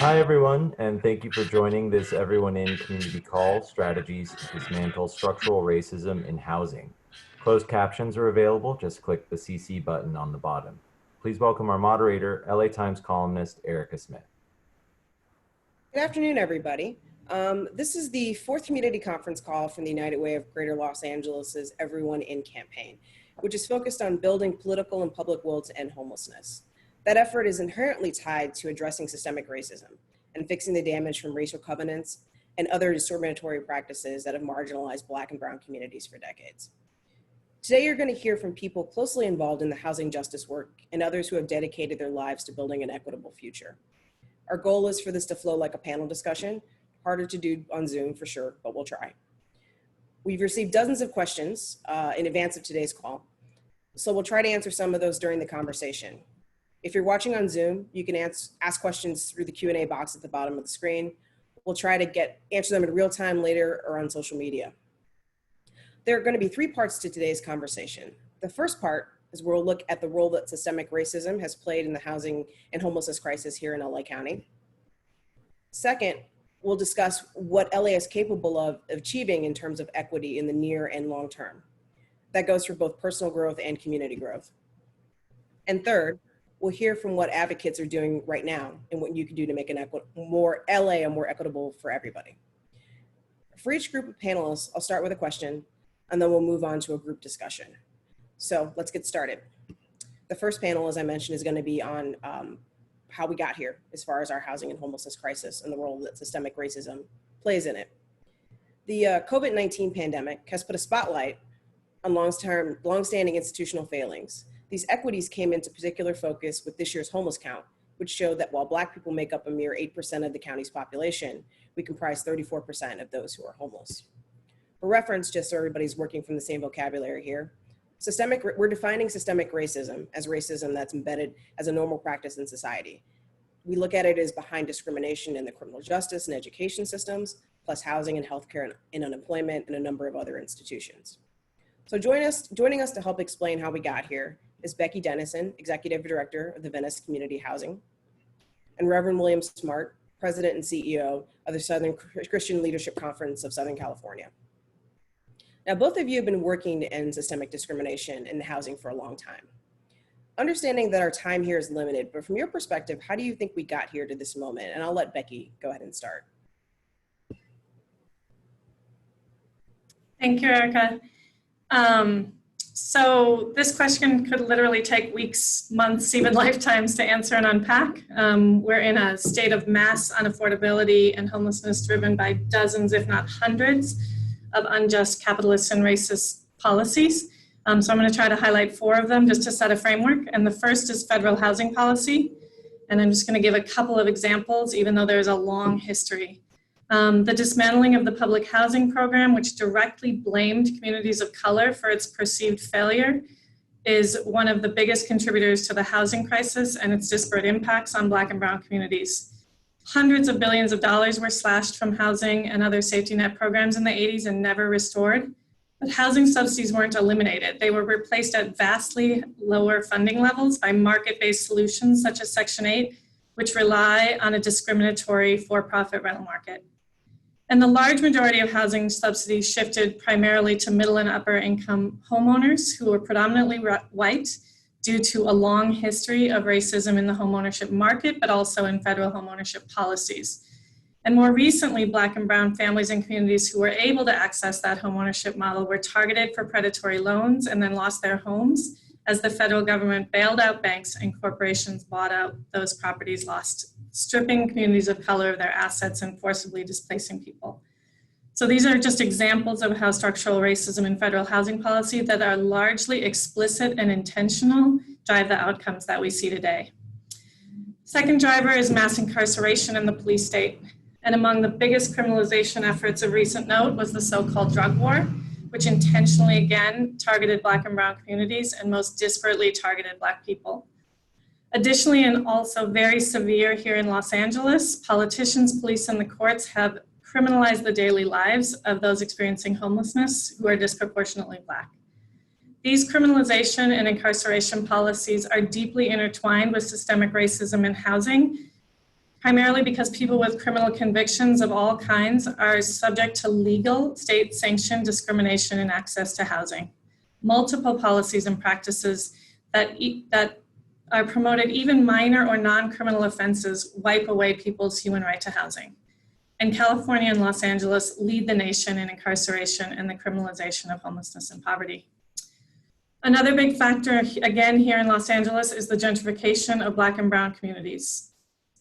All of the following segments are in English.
Hi, everyone, and thank you for joining this Everyone In community call, Strategies to Dismantle Structural Racism in Housing. Closed captions are available. Just click the CC button on the bottom. Please welcome our moderator, LA Times columnist, Erica Smith. Good afternoon, everybody. This is the fourth community conference call from the United Way of Greater Los Angeles' Everyone In campaign, which is focused on building political and public will to end homelessness. That effort is inherently tied to addressing systemic racism and fixing the damage from racial covenants and other discriminatory practices that have marginalized Black and Brown communities for decades. Today, you're going to hear from people closely involved in the housing justice work and others who have dedicated their lives to building an equitable future. Our goal is for this to flow like a panel discussion, harder to do on Zoom for sure, but we'll try. We've received dozens of questions in advance of today's call, so we'll try to answer some of those during the conversation. If you're watching on Zoom, you can ask questions through the Q&A box at the bottom of the screen. We'll try to answer them in real time later or on social media. There are going to be three parts to today's conversation. The first part is where we'll look at the role that systemic racism has played in the housing and homelessness crisis here in LA County. Second, we'll discuss what LA is capable of achieving in terms of equity in the near and long term. That goes for both personal growth and community growth. And third, we'll hear from what advocates are doing right now and what you can do to make more LA more equitable for everybody. For each group of panelists, I'll start with a question, and then we'll move on to a group discussion. So let's get started. The first panel, as I mentioned, is going to be on how we got here as far as our housing and homelessness crisis and the role that systemic racism plays in it. The COVID-19 pandemic has put a spotlight on long-standing institutional failings. These equities came into particular focus with this year's homeless count, which showed that while Black people make up a mere 8% of the county's population, we comprise 34% of those who are homeless. For reference, just so everybody's working from the same vocabulary here, we're defining systemic racism as racism that's embedded as a normal practice in society. We look at it as behind discrimination in the criminal justice and education systems, plus housing and healthcare and unemployment and a number of other institutions. So joining us to help explain how we got here is Becky Dennison, Executive Director of the Venice Community Housing, and Reverend William Smart, President and CEO of the Southern Christian Leadership Conference of Southern California. Now, both of you have been working to end systemic discrimination in housing for a long time. Understanding that our time here is limited, but from your perspective, how do you think we got here to this moment? And I'll let Becky go ahead and start. Thank you, Erica. So this question could literally take weeks, months, even lifetimes to answer and unpack. We're in a state of mass unaffordability and homelessness driven by dozens, if not hundreds, of unjust capitalist and racist policies. So I'm going to try to highlight four of them just to set a framework. And the first is federal housing policy. And I'm just going to give a couple of examples, even though there's a long history. The dismantling of the public housing program, which directly blamed communities of color for its perceived failure, is one of the biggest contributors to the housing crisis and its disparate impacts on Black and Brown communities. Hundreds of billions of dollars were slashed from housing and other safety net programs in the 80s and never restored. But housing subsidies weren't eliminated. They were replaced at vastly lower funding levels by market-based solutions such as Section 8, which rely on a discriminatory for-profit rental market. And the large majority of housing subsidies shifted primarily to middle and upper income homeowners who were predominantly white due to a long history of racism in the homeownership market, but also in federal homeownership policies. And more recently, Black and Brown families and communities who were able to access that homeownership model were targeted for predatory loans and then lost their homes as the federal government bailed out banks and corporations bought out those properties lost, stripping communities of color of their assets and forcibly displacing people. So these are just examples of how structural racism in federal housing policy that are largely explicit and intentional drive the outcomes that we see today. Second driver is mass incarceration in the police state. And among the biggest criminalization efforts of recent note was the so-called drug war, which intentionally, again, targeted Black and Brown communities and most disparately targeted Black people. Additionally, and also very severe here in Los Angeles, politicians, police, and the courts have criminalized the daily lives of those experiencing homelessness who are disproportionately Black. These criminalization and incarceration policies are deeply intertwined with systemic racism in housing, primarily because people with criminal convictions of all kinds are subject to legal state-sanctioned discrimination in access to housing. Multiple policies and practices that are promoted, even minor or non-criminal offenses, wipe away people's human right to housing. And California and Los Angeles lead the nation in incarceration and the criminalization of homelessness and poverty. Another big factor, again, here in Los Angeles is the gentrification of Black and brown communities.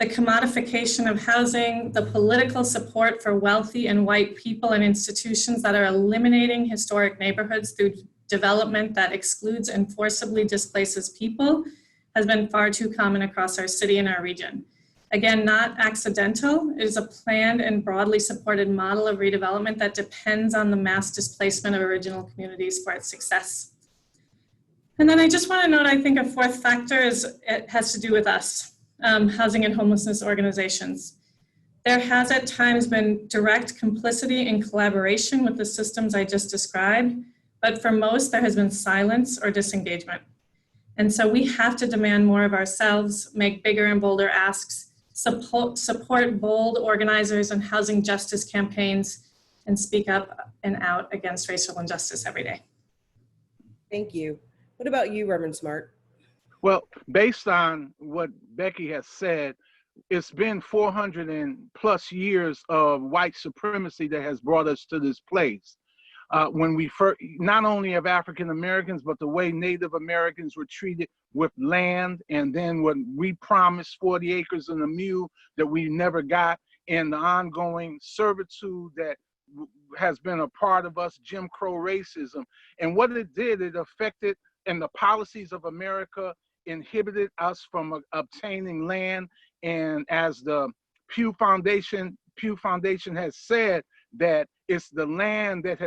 The commodification of housing, the political support for wealthy and white people and institutions that are eliminating historic neighborhoods through development that excludes and forcibly displaces people has been far too common across our city and our region. Again, not accidental. It is a planned and broadly supported model of redevelopment that depends on the mass displacement of original communities for its success. And then I just want to note, I think a fourth factor it has to do with us, housing and homelessness organizations. There has at times been direct complicity and collaboration with the systems I just described, but for most there has been silence or disengagement. And so we have to demand more of ourselves, make bigger and bolder asks, support bold organizers and housing justice campaigns, and speak up and out against racial injustice every day. Thank you. What about you, Reverend Smart? Well, based on what Becky has said, it's been 400 and plus years of white supremacy that has brought us to this place. When we first, not only of African Americans, but the way Native Americans were treated with land, and then when we promised 40 acres and a mule that we never got, and the ongoing servitude that has been a part of us, Jim Crow racism. And what it did, it affected, and the policies of America inhibited us from obtaining land. And as the Pew Foundation has said, that it's the land that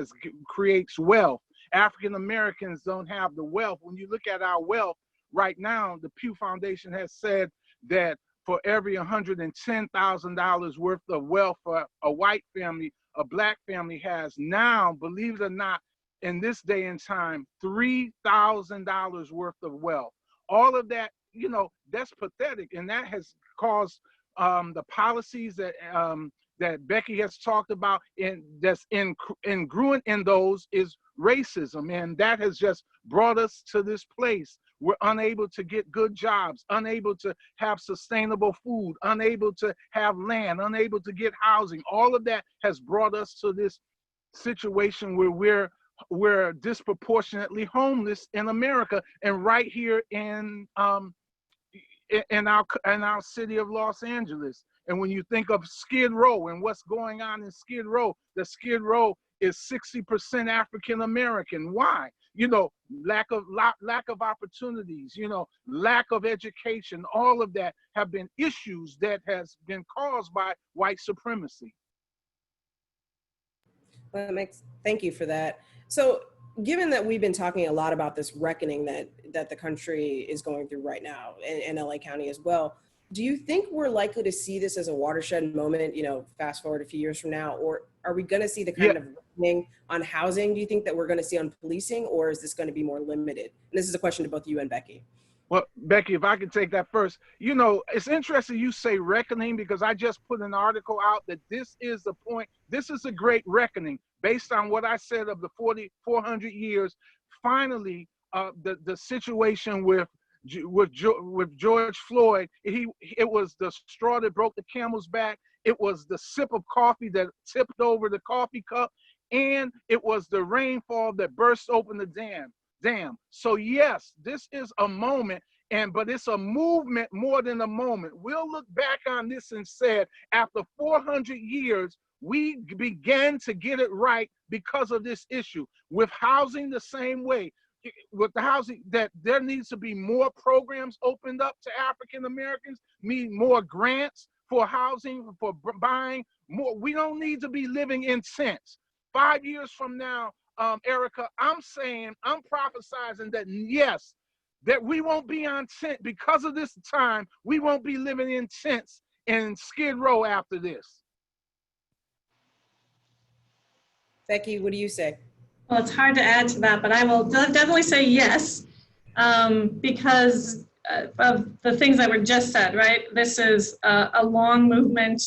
creates wealth. African Americans don't have the wealth. When you look at our wealth right now, the Pew Foundation has said that for every $110,000 worth of wealth for a white family, a Black family has now, believe it or not, in this day and time, $3,000 worth of wealth. All of that, you know, that's pathetic, and that has caused the policies that Becky has talked about, and that's ingruent in those is racism, and that has just brought us to this place. We're unable to get good jobs, unable to have sustainable food, unable to have land, unable to get housing. All of that has brought us to this situation where we're disproportionately homeless in America, and right here in our city of Los Angeles. And when you think of Skid Row and what's going on in Skid Row, the Skid Row is 60% African American. Why? You know, lack of opportunities, you know, lack of education. All of that have been issues that has been caused by white supremacy. Well, thank you for that. So, given that we've been talking a lot about this reckoning that the country is going through right now, and LA County as well, do you think we're likely to see this as a watershed moment, you know, fast forward a few years from now, or are we going to see the kind of reckoning on housing, do you think, that we're going to see on policing, or is this going to be more limited? And this is a question to both you and Becky. Well, Becky, if I can take that first, you know, it's interesting you say reckoning, because I just put an article out that this is the point. This is a great reckoning based on what I said of the 400 years. Finally, the situation with George Floyd, it was the straw that broke the camel's back. It was the sip of coffee that tipped over the coffee cup, and it was the rainfall that burst open the dam. So yes, this is a moment, but it's a movement more than a moment. We'll look back on this and said, after 400 years, we began to get it right because of this issue. With housing the same way. With the housing, that there needs to be more programs opened up to African Americans, need more grants for housing, for buying more. We don't need to be living in tents. 5 years from now, Erica, I'm prophesizing that yes, that we won't be on tent because of this time. We won't be living in tents in Skid Row after this. Becky, what do you say? Well, it's hard to add to that, but I will definitely say yes, because of the things that were just said, right? This is a long movement,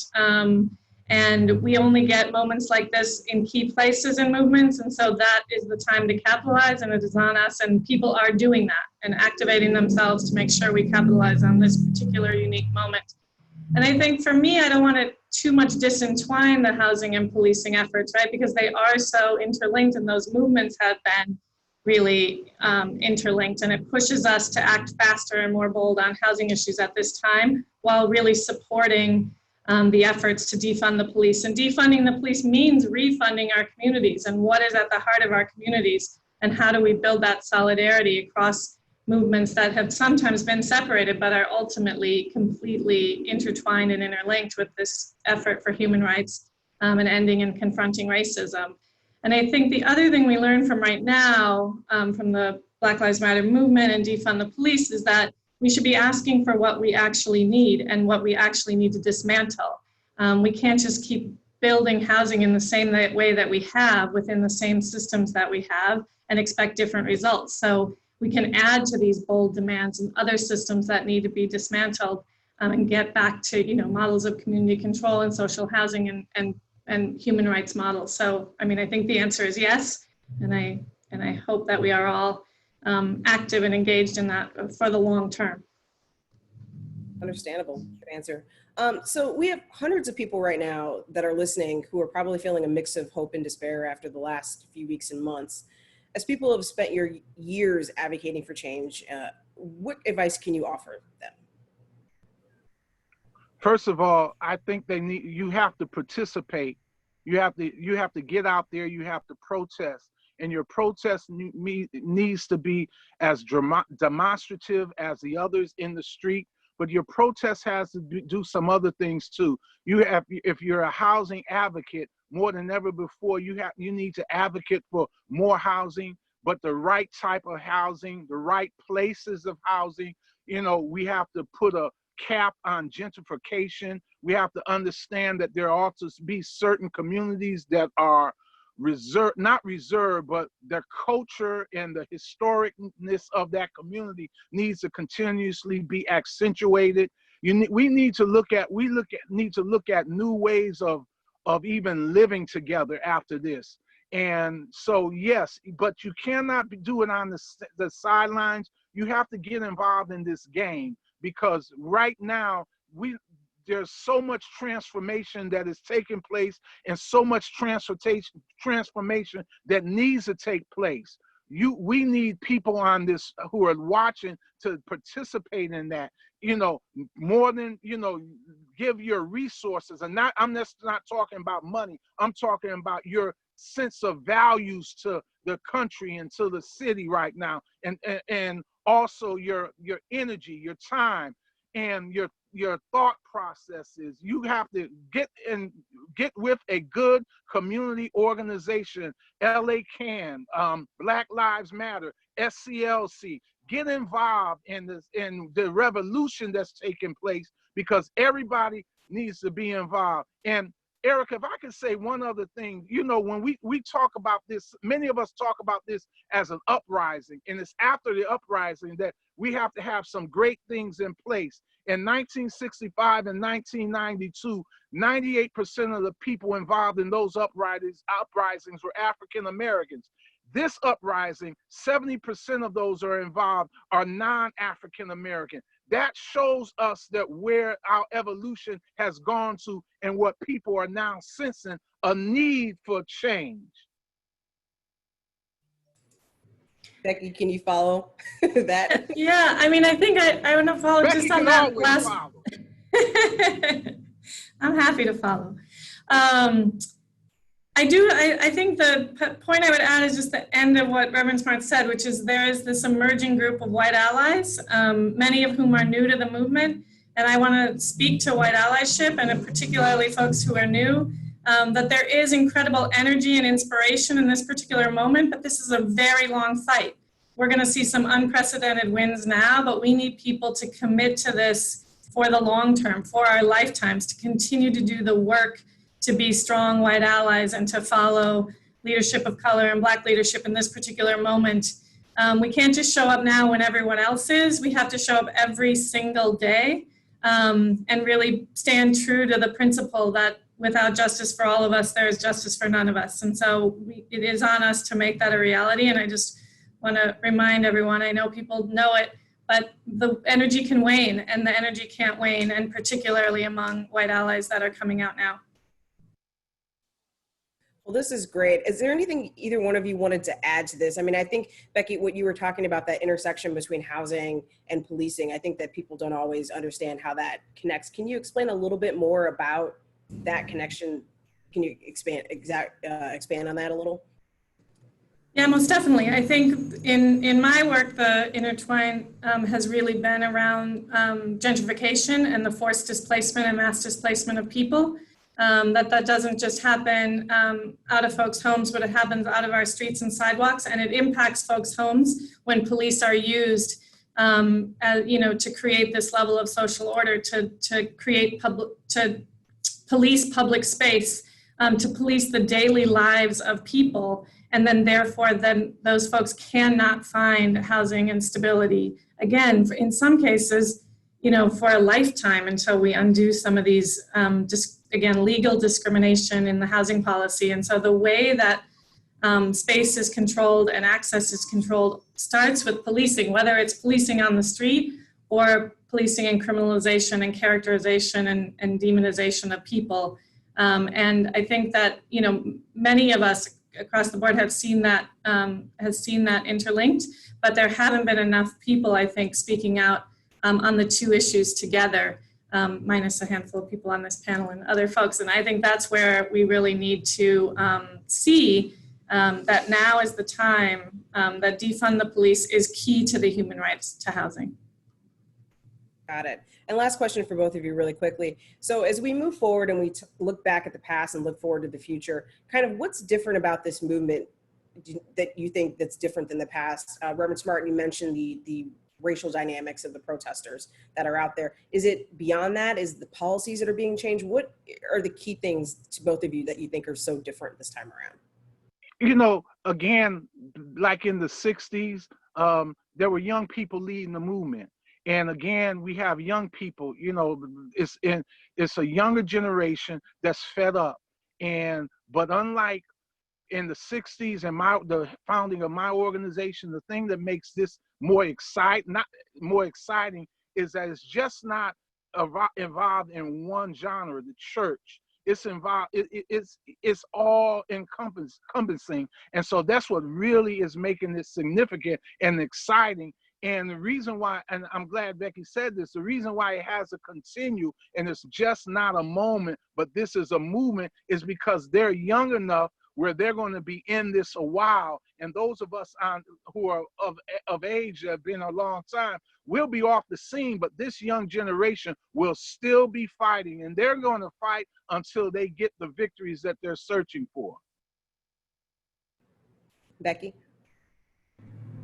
and we only get moments like this in key places in movements, and so that is the time to capitalize, and it is on us, and people are doing that and activating themselves to make sure we capitalize on this particular unique moment. And I think for me, I don't want to too much disentwine the housing and policing efforts, right? Because they are so interlinked, and those movements have been really interlinked, and it pushes us to act faster and more bold on housing issues at this time, while really supporting the efforts to defund the police. And defunding the police means refunding our communities and what is at the heart of our communities, and how do we build that solidarity across movements that have sometimes been separated but are ultimately completely intertwined and interlinked with this effort for human rights and ending and confronting racism. And I think the other thing we learn from right now, from the Black Lives Matter movement and defund the police, is that we should be asking for what we actually need and what we actually need to dismantle. We can't just keep building housing in the same way that we have within the same systems that we have and expect different results. So we can add to these bold demands and other systems that need to be dismantled, and get back to models of community control and social housing and human rights models. So I mean, I think the answer is yes, and I hope that we are all active and engaged in that for the long term. Understandable. Good answer. So we have hundreds of people right now that are listening who are probably feeling a mix of hope and despair after the last few weeks and months. As people have spent your years advocating for change, what advice can you offer them? First of all, I think you have to participate. You have to get out there. You have to protest, and your protest needs to be as demonstrative as the others in the street. But your protest has to do some other things too. If you're a housing advocate, more than ever before, you need to advocate for more housing, but the right type of housing, the right places of housing. We have to put a cap on gentrification. We have to understand that there ought to be certain communities that are not reserved, but the culture and the historicness of that community needs to continuously be accentuated. We need to look at new ways of even living together after this. And so, yes, but you cannot do it on the sidelines. You have to get involved in this game, because right now there's so much transformation that is taking place, and so much transformation that needs to take place. We need people on this who are watching to participate in that. More than give your resources, and I'm just not talking about money. I'm talking about your sense of values to the country and to the city right now, and also your energy, your time, and your thought processes. You have to get with a good community organization. LA Can, Black Lives Matter, SCLC. Get involved in the revolution that's taking place, because everybody needs to be involved. And Erica, if I could say one other thing, when we talk about this, many of us talk about this as an uprising, and it's after the uprising that we have to have some great things in place. In 1965 and 1992, 98% of the people involved in those uprisings were African Americans. This uprising, 70% of those are involved are non-African American. That shows us that where our evolution has gone to, and what people are now sensing a need for change. Becky, can you follow that? Yeah, I mean, I think I want to follow Becky just on that last. I'm happy to follow. I think the point I would add is just the end of what Reverend Smart said, which is there is this emerging group of white allies, many of whom are new to the movement. And I want to speak to white allyship, and particularly folks who are new, that there is incredible energy and inspiration in this particular moment, but this is a very long fight. We're going to see some unprecedented wins now, but we need people to commit to this for the long term, for our lifetimes, to continue to do the work, to be strong white allies, and to follow leadership of color and Black leadership in this particular moment, We can't just show up now when everyone else is. We have to show up every single day and really stand true to the principle that without justice for all of us, there is justice for none of us. And so it is on us to make that a reality. And I just want to remind everyone, I know people know it, but the energy can wane, and the energy can't wane, and particularly among white allies that are coming out now. Well, this is great. Is there anything either one of you wanted to add to this? I mean, I think, Becky, what you were talking about, that intersection between housing and policing, I think that people don't always understand how that connects. Can you explain a little bit more about that connection? Can you expand on that a little? Yeah, most definitely. I think in my work, the intertwine has really been around gentrification and the forced displacement and mass displacement of people. That doesn't just happen out of folks' homes, but it happens out of our streets and sidewalks, and it impacts folks' homes when police are used, to create this level of social order, to police public space, to police the daily lives of people, and then therefore those folks cannot find housing and stability again. In some cases, for a lifetime, until we undo some of these again, legal discrimination in the housing policy. And so the way that space is controlled and access is controlled starts with policing, whether it's policing on the street or policing and criminalization and characterization and demonization of people. And I think that, many of us across the board have seen that interlinked, but there haven't been enough people, I think, speaking out on the two issues together. Minus a handful of people on this panel and other folks. And I think that's where we really need to see that now is the time that defund the police is key to the human rights to housing. Got it. And last question for both of you really quickly. So as we move forward and we look back at the past and look forward to the future, kind of what's different about this movement that you think that's different than the past? Reverend Smart, you mentioned the racial dynamics of the protesters that are out there. Is it beyond that? Is the policies that are being changed? What are the key things to both of you that you think are so different this time around? Again, like in the 60s, there were young people leading the movement. And again, we have young people, it's a younger generation that's fed up. But unlike in the 60s and the founding of my organization, the thing that makes this more exciting is that it's just not involved in one genre, the church. It's involved, it's all encompassing. And so that's what really is making this significant and exciting. And the reason why, and I'm glad Becky said this, the reason why it has to continue and it's just not a moment, but this is a movement, is because they're young enough where they're going to be in this a while. And those of us who are of age that have been a long time, we'll be off the scene, but this young generation will still be fighting, and they're going to fight until they get the victories that they're searching for. Becky?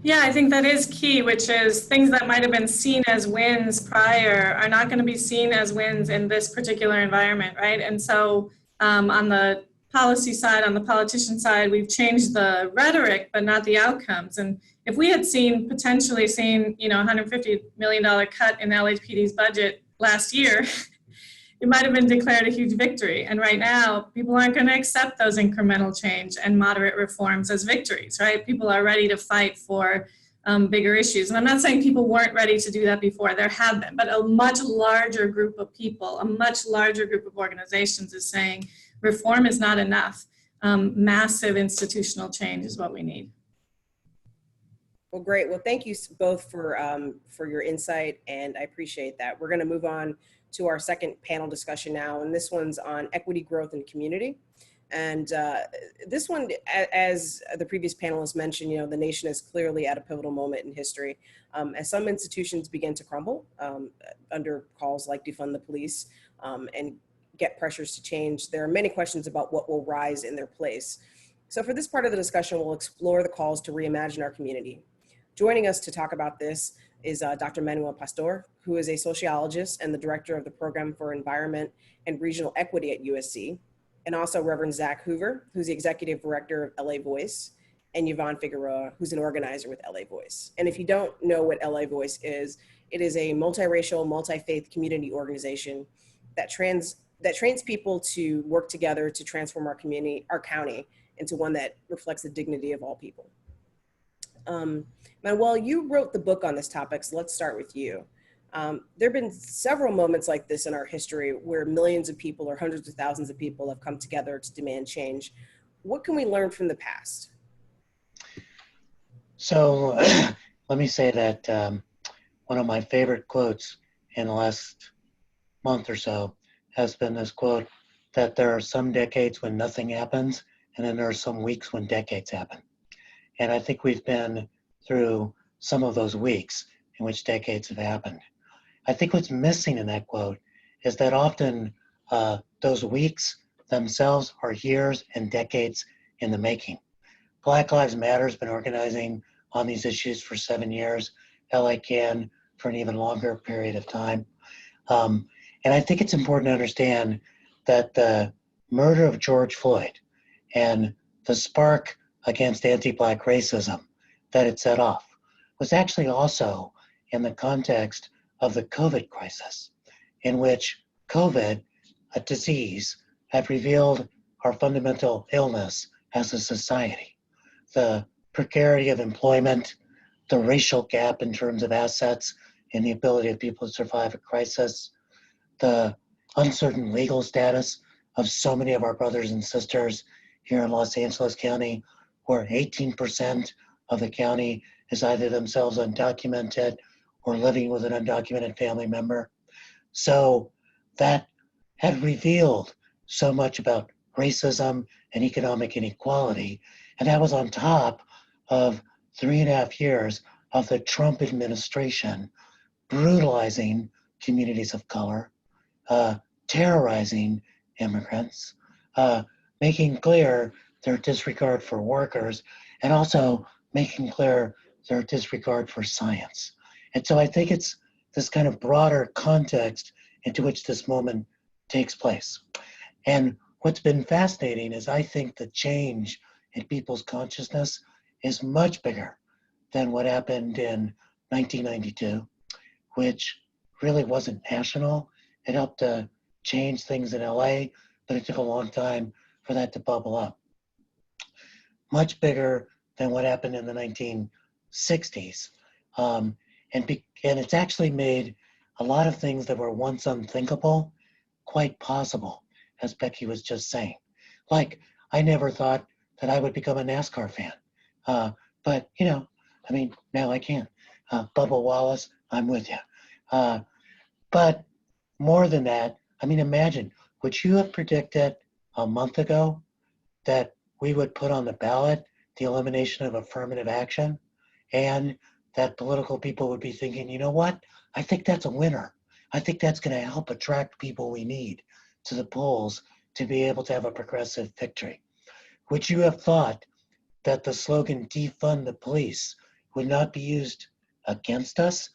Yeah, I think that is key, which is things that might have been seen as wins prior are not going to be seen as wins in this particular environment, right? And so on the policy side, on the politician side, we've changed the rhetoric, but not the outcomes. And if we had potentially seen, $150 million cut in LHPD's budget last year, it might have been declared a huge victory. And right now, people aren't going to accept those incremental change and moderate reforms as victories, right? People are ready to fight for bigger issues. And I'm not saying people weren't ready to do that before, there have been, but a much larger group of people, a much larger group of organizations is saying reform is not enough. Massive institutional change is what we need. Well, great. Well, thank you both for your insight, and I appreciate that. We're going to move on to our second panel discussion now, and this one's on equity, growth, and community. And this one, as the previous panelists mentioned, the nation is clearly at a pivotal moment in history. As some institutions begin to crumble under calls like defund the police and get pressures to change, there are many questions about what will rise in their place. So for this part of the discussion, we'll explore the calls to reimagine our community. Joining us to talk about this is Dr. Manuel Pastor, who is a sociologist and the director of the Program for Environment and Regional Equity at USC, and also Reverend Zach Hoover, who's the executive director of LA Voice, and Yvonne Figueroa, who's an organizer with LA Voice. And if you don't know what LA Voice is, it is a multiracial, multi-faith community organization that trains people to work together to transform our community, our county, into one that reflects the dignity of all people. Manuel, you wrote the book on this topic, so let's start with you. There have been several moments like this in our history where millions of people or hundreds of thousands of people have come together to demand change. What can we learn from the past? So let me say that one of my favorite quotes in the last month or so has been this quote that there are some decades when nothing happens, and then there are some weeks when decades happen. And I think we've been through some of those weeks in which decades have happened. I think what's missing in that quote is that often those weeks themselves are years and decades in the making. Black Lives Matter has been organizing on these issues for 7 years, LA Can for an even longer period of time. And I think it's important to understand that the murder of George Floyd and the spark against anti-Black racism that it set off was actually also in the context of the COVID crisis, in which COVID, a disease, had revealed our fundamental illness as a society. The precarity of employment, the racial gap in terms of assets and the ability of people to survive a crisis, the uncertain legal status of so many of our brothers and sisters here in Los Angeles County, where 18% of the county is either themselves undocumented or living with an undocumented family member. So that had revealed so much about racism and economic inequality. And that was on top of 3.5 years of the Trump administration brutalizing communities of color, terrorizing immigrants, making clear their disregard for workers, and also making clear their disregard for science. And so I think it's this kind of broader context into which this moment takes place. And what's been fascinating is I think the change in people's consciousness is much bigger than what happened in 1992, which really wasn't national. It helped to change things in LA, but it took a long time for that to bubble up. Much bigger than what happened in the 1960s. And it's actually made a lot of things that were once unthinkable quite possible, as Becky was just saying. Like, I never thought that I would become a NASCAR fan. But, you know, I mean, now I can. Bubba Wallace, I'm with you. But more than that, I mean, imagine, would you have predicted a month ago that we would put on the ballot the elimination of affirmative action, and that political people would be thinking, you know what, I think that's a winner. I think that's going to help attract people we need to the polls to be able to have a progressive victory. Would you have thought that the slogan defund the police would not be used against us,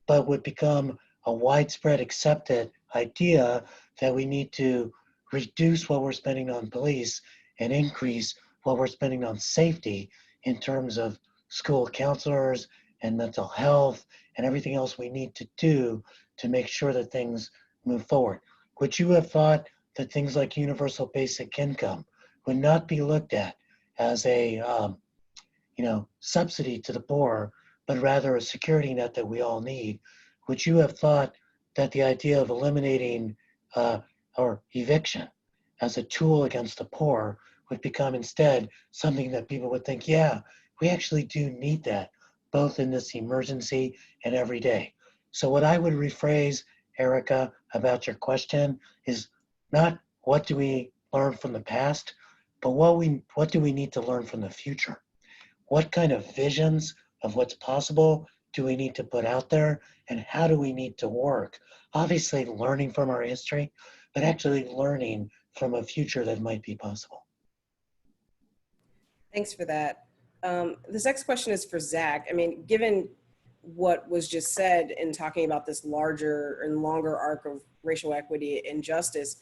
but would become a widespread accepted idea that we need to reduce what we're spending on police and increase what we're spending on safety in terms of school counselors and mental health and everything else we need to do to make sure that things move forward? Would you have thought that things like universal basic income would not be looked at as a subsidy to the poor, but rather a security net that we all need? Would you have thought that the idea of eliminating or eviction as a tool against the poor would become instead something that people would think, yeah, we actually do need that, both in this emergency and every day? So what I would rephrase, Erica, about your question is not what do we learn from the past, but what do we need to learn from the future? What kind of visions of what's possible do we need to put out there, and how do we need to work? Obviously learning from our history, but actually learning from a future that might be possible. Thanks for that. This next question is for Zach. I mean, given what was just said in talking about this larger and longer arc of racial equity and justice,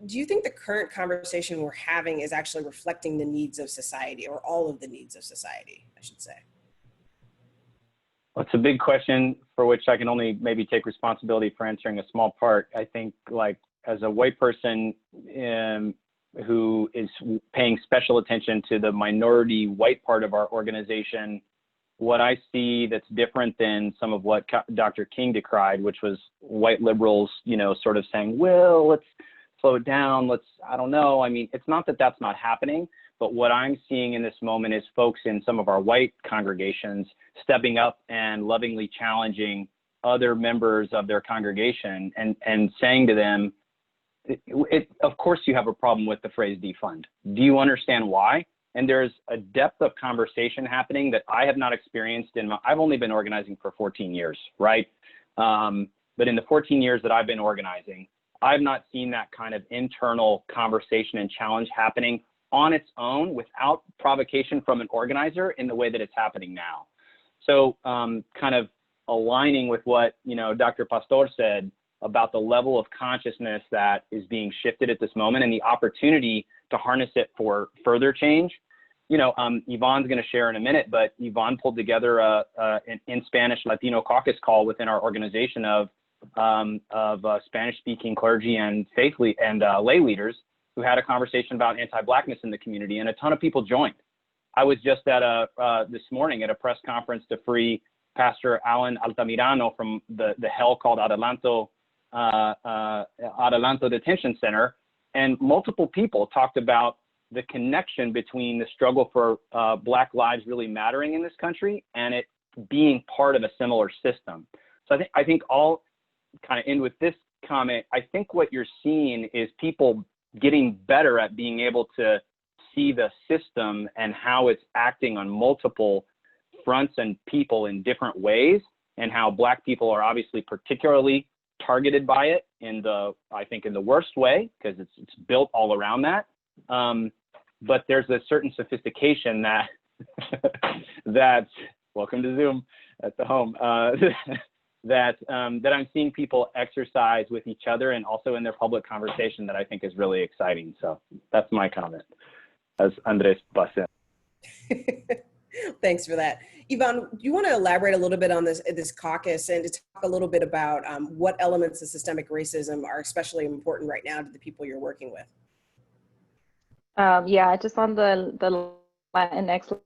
do you think the current conversation we're having is actually reflecting the needs of society, or all of the needs of society, I should say? Well, it's a big question for which I can only maybe take responsibility for answering a small part. I think, like, as a white person who is paying special attention to the minority white part of our organization, what I see that's different than some of what Dr. King decried, which was white liberals, you know, sort of saying, well, let's slow it down. I don't know. I mean, it's not that that's not happening, but what I'm seeing in this moment is folks in some of our white congregations stepping up and lovingly challenging other members of their congregation and saying to them, of course you have a problem with the phrase defund. Do you understand why? And there's a depth of conversation happening that I have not experienced I've only been organizing for 14 years, right? But in the 14 years that I've been organizing, I've not seen that kind of internal conversation and challenge happening on its own without provocation from an organizer in the way that it's happening now. So kind of aligning with what, you know, Dr. Pastor said about the level of consciousness that is being shifted at this moment and the opportunity to harness it for further change. You know, Yvonne's going to share in a minute, but Yvonne pulled together an in Spanish Latino caucus call within our organization of Spanish-speaking clergy and lay leaders who had a conversation about anti-Blackness in the community, and a ton of people joined. I was just at this morning at a press conference to free Pastor Alan Altamirano from the hell called Adelanto Detention Center, and multiple people talked about the connection between the struggle for Black lives really mattering in this country and it being part of a similar system. So I think I'll kind of end with this comment. I think what you're seeing is people getting better at being able to see the system and how it's acting on multiple fronts and people in different ways, and how Black people are obviously particularly targeted by it I think in the worst way, because it's built all around that. But there's a certain sophistication that welcome to Zoom at the home, that I'm seeing people exercise with each other and also in their public conversation that I think is really exciting. So that's my comment, as Andres Basset. Thanks for that. Yvonne, do you want to elaborate a little bit on this caucus and to talk a little bit about what elements of systemic racism are especially important right now to the people you're working with? Yeah, just on the Latinx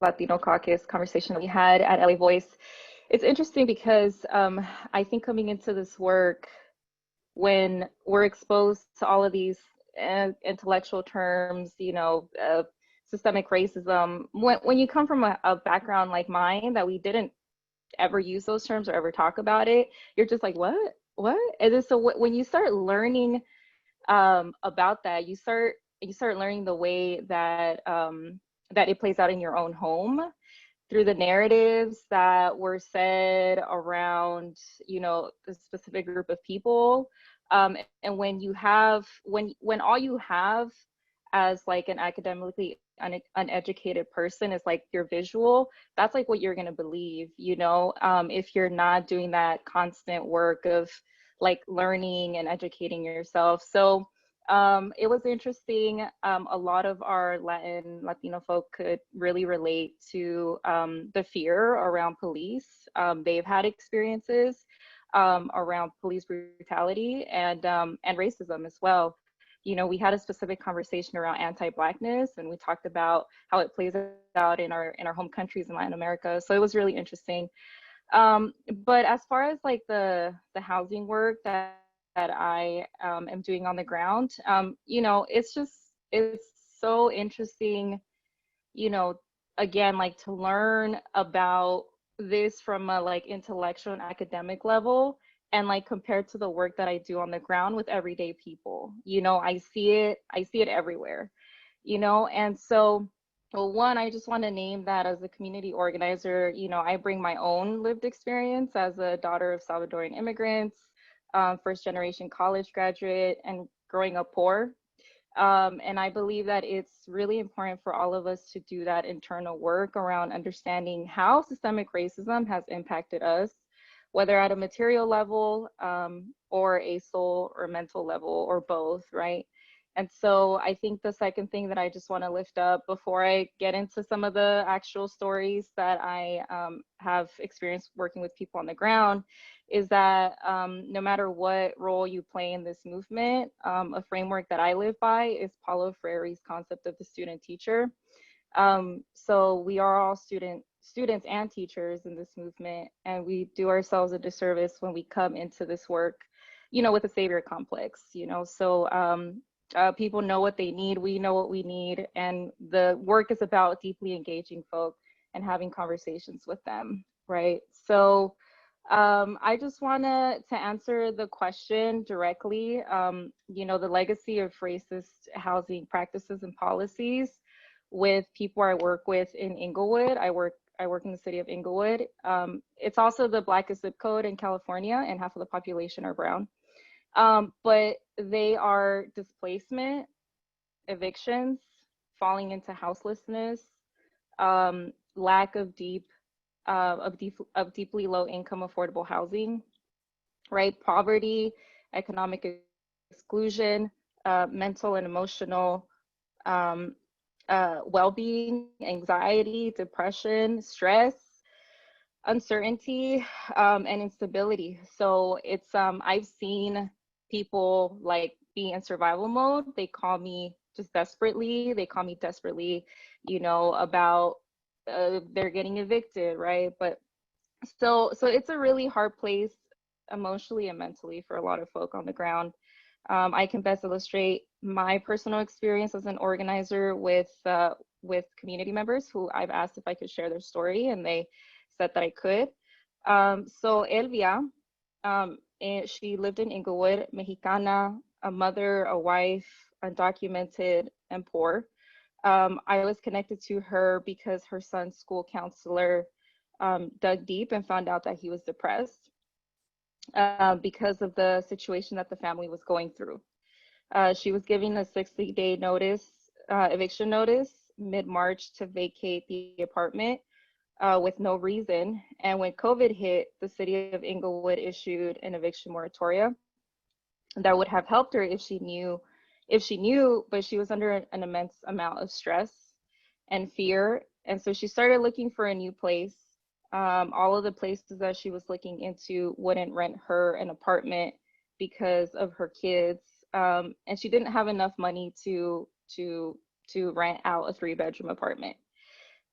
Latino caucus conversation that we had at LA Voice, it's interesting because I think coming into this work, when we're exposed to all of these intellectual terms, you know, systemic racism, when you come from a background like mine that we didn't ever use those terms or ever talk about it, you're just like, what? And then so when you start learning about that, you start learning the way that that it plays out in your own home through the narratives that were said around, you know, a specific group of people. And when all you have as like an academically uneducated person is like your visual, that's like what you're going to believe, you know, if you're not doing that constant work of like learning and educating yourself. So it was interesting. A lot of our Latino folk could really relate to the fear around police. They've had experiences around police brutality and racism as well. You know, we had a specific conversation around anti-Blackness, and we talked about how it plays out in our home countries in Latin America. So it was really interesting. But as far as like the housing work that I am doing on the ground, you know, it's so interesting, you know, again, like to learn about this from a like intellectual and academic level, and like compared to the work that I do on the ground with everyday people. You know, I see it everywhere, you know. And so, well, one, I just want to name that as a community organizer, you know, I bring my own lived experience as a daughter of Salvadoran immigrants, first generation college graduate, and growing up poor. And I believe that it's really important for all of us to do that internal work around understanding how systemic racism has impacted us, whether at a material level or a soul or mental level or both, right? And so I think the second thing that I just want to lift up before I get into some of the actual stories that I have experienced working with people on the ground is that no matter what role you play in this movement, a framework that I live by is Paulo Freire's concept of the student teacher. So we are all students and teachers in this movement, and we do ourselves a disservice when we come into this work, you know, with a savior complex, you know. So people know what they need, we know what we need, and the work is about deeply engaging folk and having conversations with them, right? So I just want to answer the question directly. You know, the legacy of racist housing practices and policies with people I work with in Inglewood. I work in the city of Inglewood. It's also the blackest zip code in California, and half of the population are brown. But they are displacement, evictions, falling into houselessness, lack of deeply low income affordable housing, right? Poverty, economic exclusion, mental and emotional well-being, anxiety, depression, stress, uncertainty, and instability. So it's I've seen people like be in survival mode. They call me just desperately. They call me desperately, you know, about they're getting evicted, right? But so it's a really hard place emotionally and mentally for a lot of folk on the ground. I can best illustrate my personal experience as an organizer with community members who I've asked if I could share their story, and they said that I could. So Elvia, and she lived in Inglewood, Mexicana, a mother, a wife, undocumented, and poor. I was connected to her because her son's school counselor dug deep and found out that he was depressed because of the situation that the family was going through. She was given a 60-day notice, eviction notice, mid-March to vacate the apartment with no reason. And when COVID hit, the city of Inglewood issued an eviction moratorium that would have helped her if she knew, but she was under an immense amount of stress and fear. And so she started looking for a new place. All of the places that she was looking into wouldn't rent her an apartment because of her kids. And she didn't have enough money to rent out a 3-bedroom apartment.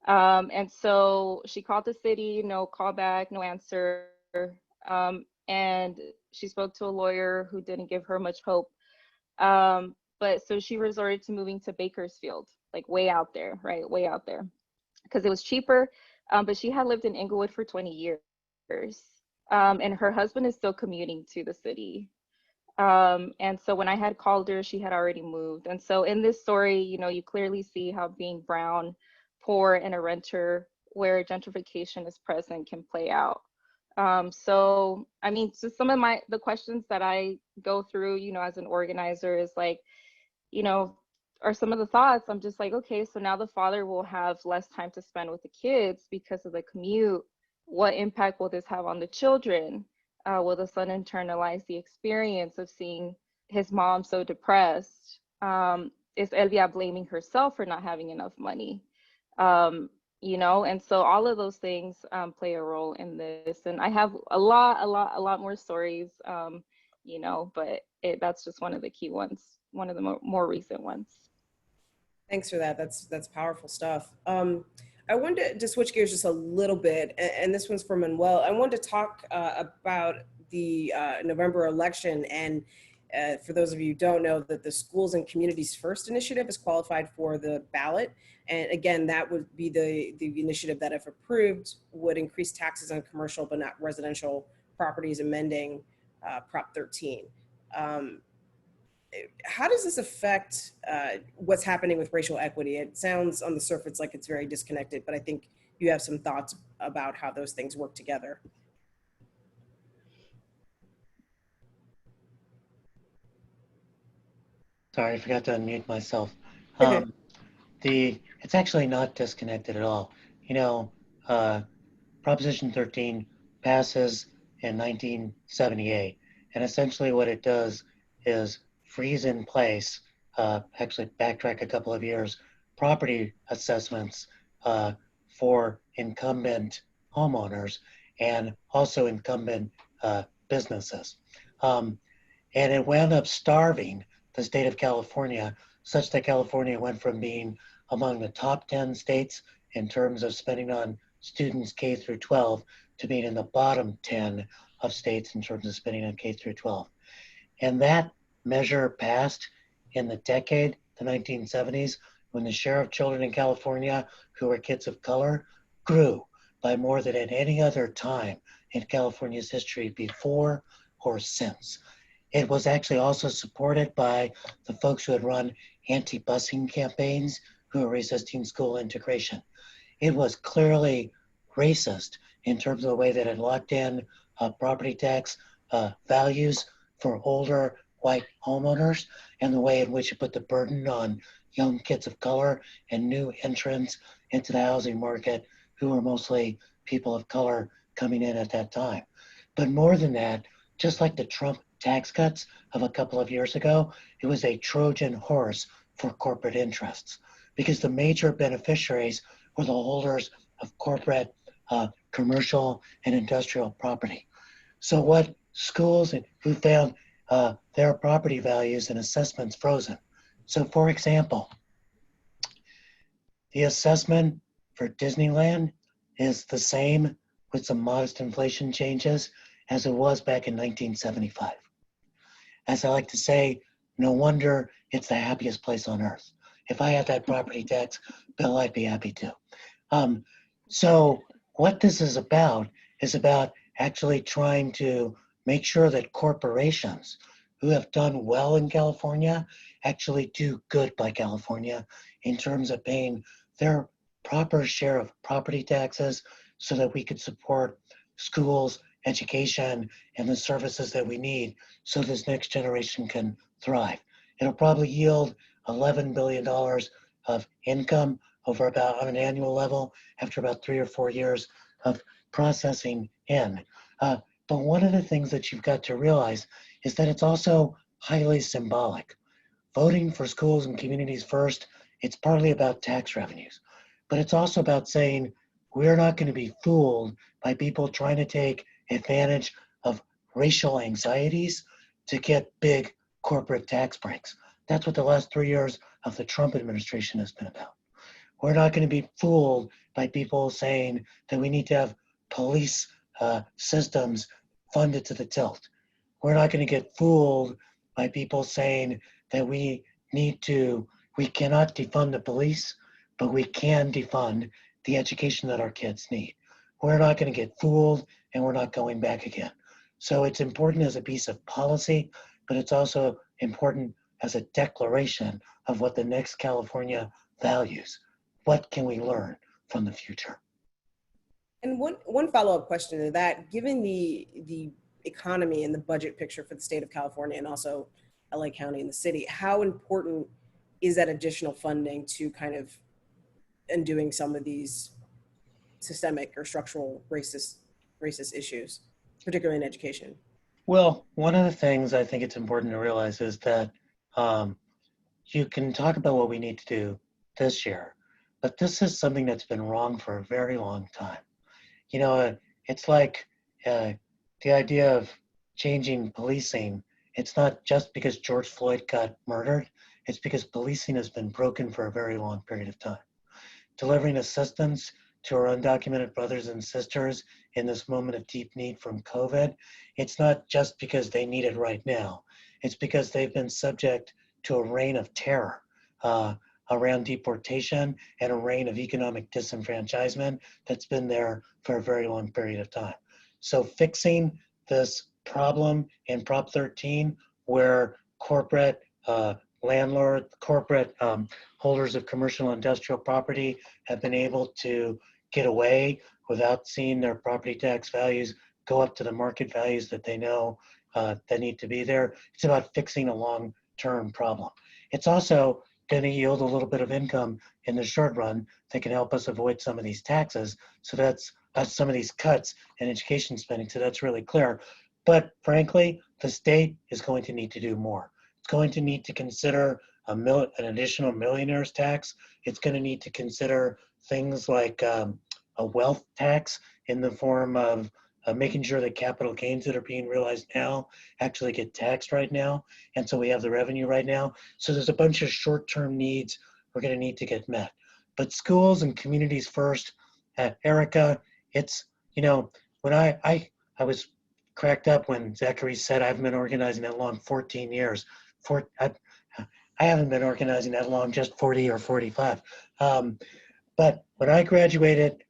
And so she called the city, no callback, no answer. And she spoke to a lawyer who didn't give her much hope. But so she resorted to moving to Bakersfield, like way out there, right? Way out there, because it was cheaper. But she had lived in Inglewood for 20 years. And her husband is still commuting to the city. And so when I had called her, she had already moved. And so in this story, you know, you clearly see how being brown, poor, and a renter where gentrification is present can play out. So, I mean, so some of the questions that I go through, you know, as an organizer is like, you know, are some of the thoughts. I'm just like, okay, so now the father will have less time to spend with the kids because of the commute. What impact will this have on the children? Will the son internalize the experience of seeing his mom so depressed? Is Elvia blaming herself for not having enough money? You know, and so all of those things play a role in this. And I have a lot more stories, you know, but that's just one of the key ones, one of the more recent ones. Thanks for that. That's powerful stuff. I wanted to switch gears just a little bit, and this one's for Manuel. I wanted to talk about the November election, and for those of you who don't know, that the Schools and Communities First initiative is qualified for the ballot. And again, that would be the initiative that, if approved, would increase taxes on commercial but not residential properties, amending Prop 13. How does this affect what's happening with racial equity? It sounds on the surface like it's very disconnected, but I think you have some thoughts about how those things work together. Sorry, I forgot to unmute myself. It's actually not disconnected at all. You know, Proposition 13 passes in 1978. And essentially what it does is freeze in place, actually backtrack a couple of years, property assessments for incumbent homeowners and also incumbent businesses. And it wound up starving the state of California, such that California went from being among the top 10 states in terms of spending on students K through 12 to being in the bottom 10 of states in terms of spending on K through 12. And that measure passed in the decade, the 1970s, when the share of children in California who were kids of color grew by more than at any other time in California's history before or since. It was actually also supported by the folks who had run anti-busing campaigns who were resisting school integration. It was clearly racist in terms of the way that it locked in property tax values for older white homeowners and the way in which it put the burden on young kids of color and new entrants into the housing market who were mostly people of color coming in at that time. But more than that, just like the Trump tax cuts of a couple of years ago, it was a Trojan horse for corporate interests because the major beneficiaries were the holders of corporate, commercial, and industrial property. So what schools who found their property values and assessments frozen. So for example, the assessment for Disneyland is the same with some modest inflation changes as it was back in 1975. As I like to say, no wonder it's the happiest place on earth. If I had that property tax bill, I'd be happy too. So what this is about actually trying to make sure that corporations who have done well in California actually do good by California in terms of paying their proper share of property taxes so that we could support schools, education, and the services that we need so this next generation can thrive. It'll probably yield $11 billion of income over about on an annual level after about 3 or 4 years of processing in. But one of the things that you've got to realize is that it's also highly symbolic. Voting for schools and communities first, it's partly about tax revenues, but it's also about saying we're not going to be fooled by people trying to take advantage of racial anxieties to get big corporate tax breaks. That's what the last 3 years of the Trump administration has been about. We're not going to be fooled by people saying that we need to have police systems funded to the tilt. We're not going to get fooled by people saying that we cannot defund the police, but we can defund the education that our kids need. We're not going to get fooled, and we're not going back again. So it's important as a piece of policy, but it's also important as a declaration of what the next California values. What can we learn from the future? And one follow-up question to that, given the economy and the budget picture for the state of California and also LA County and the city, how important is that additional funding to kind of undoing some of these systemic or structural racist issues, particularly in education? Well, one of the things I think it's important to realize is that you can talk about what we need to do this year, but this is something that's been wrong for a very long time. You know, it's like the idea of changing policing. It's not just because George Floyd got murdered. It's because policing has been broken for a very long period of time. Delivering assistance to our undocumented brothers and sisters in this moment of deep need from COVID, it's not just because they need it right now. It's because they've been subject to a reign of terror around deportation and a reign of economic disenfranchisement that's been there for a very long period of time. So fixing this problem in Prop 13, where corporate corporate holders of commercial and industrial property have been able to get away without seeing their property tax values go up to the market values that they know that need to be there. It's about fixing a long-term problem. It's also going to yield a little bit of income in the short run that can help us avoid some of these taxes. So that's some of these cuts in education spending. So that's really clear. But frankly, the state is going to need to do more. It's going to need to consider an additional millionaire's tax. It's going to need to consider things like a wealth tax in the form of making sure that capital gains that are being realized now actually get taxed right now. And so we have the revenue right now. So there's a bunch of short-term needs we're going to need to get met. But schools and communities first, Erica, it's, when I was cracked up when Zachary said I haven't been organizing that long, 14 years. I haven't been organizing that long, just 40 or 45. But when I graduated